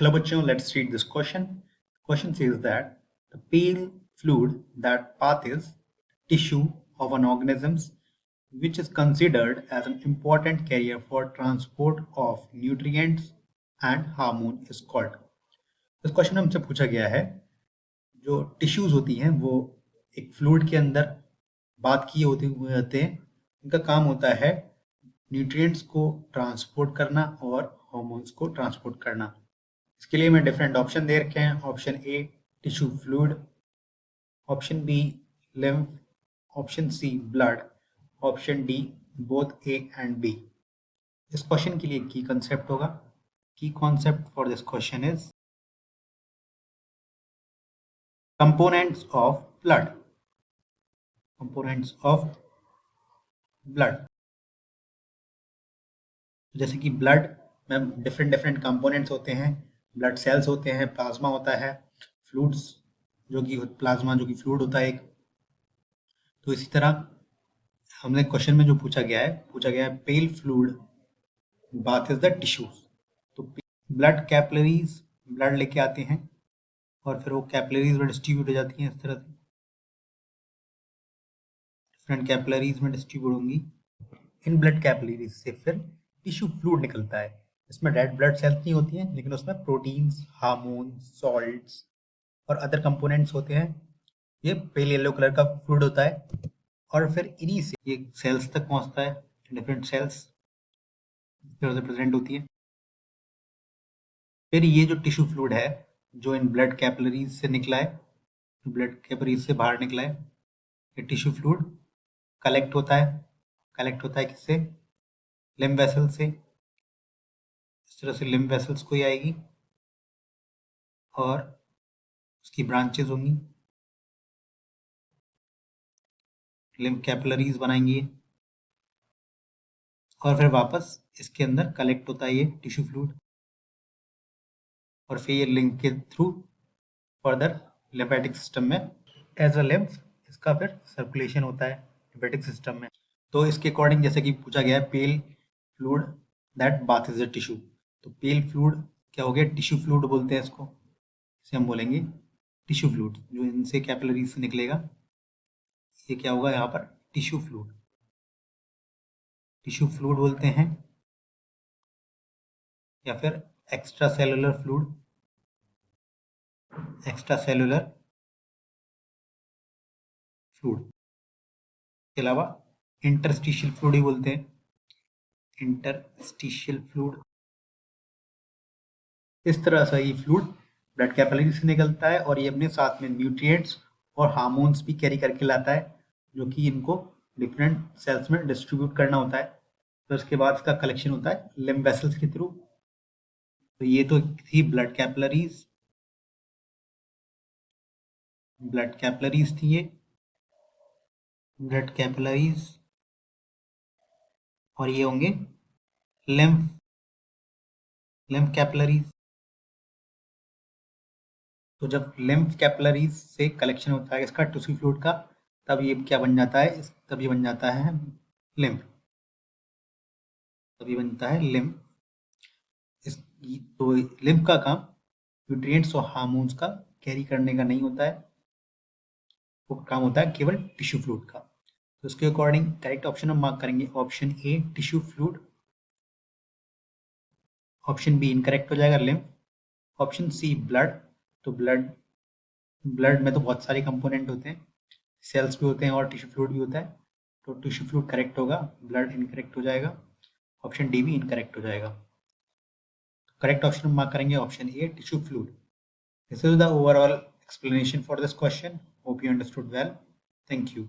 Hello bachcho, let's read this question. Question says that the pale fluid that passes tissue of an organism which is considered as an important carrier for transport of nutrients and hormone is called. इस question में हमसे पूछा गया है जो tissues होती हैं वो एक फ्लूइड के अंदर बात किए होते हैं। इनका काम होता है न्यूट्रिएंट्स को ट्रांसपोर्ट करना और हार्मोन्स को ट्रांसपोर्ट करना। इसके लिए मैं डिफरेंट ऑप्शन दे रखे हैं। Option A tissue fluid, option B lymph, option C blood, option D both A and B. इस क्वेश्चन के लिए की कंसेप्ट होगा, key concept for this question is components of blood. Components of blood, जैसे कि blood में different components होते हैं। Blood cells होते हैं, प्लाज्मा होता है, फ्लूइड्स जो कि प्लाज्मा जो कि फ्लूइड होता है एक। तो इसी तरह हमने क्वेश्चन में जो पूछा गया है pale fluid bath is the tissues. तो ब्लड कैपिलरीज ब्लड लेके आते हैं और फिर वो कैपिलरीज में डिस्ट्रीब्यूट हो जाती हैं। इस तरह से डिफरेंट कैपिलरीज में डिस्ट्रीब्यूट होंगी। इन ब्लड कैपिलरीज से फिर टिश्यू फ्लूइड निकलता है। इसमें रेड ब्लड सेल्स नहीं होती हैं, लेकिन उसमें प्रोटीन्स, हार्मोन, सॉल्ट्स और अदर कंपोनेंट्स होते हैं। ये पेल येलो कलर का फ्लूइड होता है और फिर इन्हीं से ये सेल्स तक पहुंचता है। डिफरेंट सेल्स प्रेजेंट होती है। फिर ये जो टिश्यू फ्लूइड है जो इन ब्लड कैपिलरीज से निकला है, ब्लड कैपिलरीज से बाहर निकला है, ये टिश्यू फ्लूइड कलेक्ट होता है किससे? लिम्फ वेसल से। इस तरह से लिम्फ वेसल्स कोई आएगी और उसकी ब्रांचेस होंगी, लिम्फ कैपिलरीज बनाएंगी और फिर वापस इसके अंदर कलेक्ट होता है ये टिश्यू फ्लूइड और फिर ये लिंक के थ्रू फर्दर लिम्फेटिक सिस्टम में एज अ लिम्फ इसका फिर सर्कुलेशन होता है लिम्फेटिक सिस्टम में। तो इसके अकॉर्डिंग जैसे कि पूछा गया है pale fluid that bath is a tissue, तो पेल फ्लूइड क्या हो गया? टिश्यू फ्लूइड बोलते हैं इसको। इसे हम बोलेंगे टिश्यू फ्लूइड। जो इनसे कैपिलरी से निकलेगा ये क्या होगा यहाँ पर? Tissue fluid. टिश्यू फ्लूइड बोलते हैं या फिर extra cellular fluid, extra cellular fluid के अलावा इंटरस्टिशियल फ्लूइड ही बोलते हैं, इंटरस्टिशियल फ्लूइड। इस तरह से ये फ्लूइड ब्लड कैपिलरी से निकलता है और ये अपने साथ में न्यूट्रिएंट्स और हार्मोन्स भी कैरी करके लाता है जो कि इनको डिफरेंट सेल्स में डिस्ट्रीब्यूट करना होता है। तो उसके बाद इसका कलेक्शन होता है लिम्फ वेसल्स के थ्रू। तो ये तो थी ब्लड कैपिलरीज, ब्लड कैपिलरीज थी ये, ब्लड कैपिलरीज। और ये होंगे लिम्फ लिम्फ कैपिलरीज। तो जब लिम्फ कैपिलरीज से कलेक्शन होता है इसका टिश्यू फ्लूइड का, तब ये क्या बन जाता है? तब ये बन जाता है लिम्फ। तब ये बनता है लिम्फ। इस तो लिम्फ का काम न्यूट्रिएंट्स और हार्मोन्स का कैरी करने का नहीं होता है, वो काम होता है केवल टिश्यू फ्लूइड का। तो उसके अकॉर्डिंग करेक्ट ऑप्शन हम मार्क करेंगे option A tissue fluid, option B incorrect हो जाएगा लिम्फ, ऑप्शन सी ब्लड। तो ब्लड में तो बहुत सारे कंपोनेंट होते हैं, सेल्स भी होते हैं और टिश्यू फ्लूइड भी होता है। तो टिश्यू फ्लूइड करेक्ट होगा, ब्लड इनकरेक्ट हो जाएगा, ऑप्शन डी भी इनकरेक्ट हो जाएगा। करेक्ट ऑप्शन हम मार्क करेंगे option A tissue fluid. This is the overall explanation for this question. Hope you understood well. Thank you.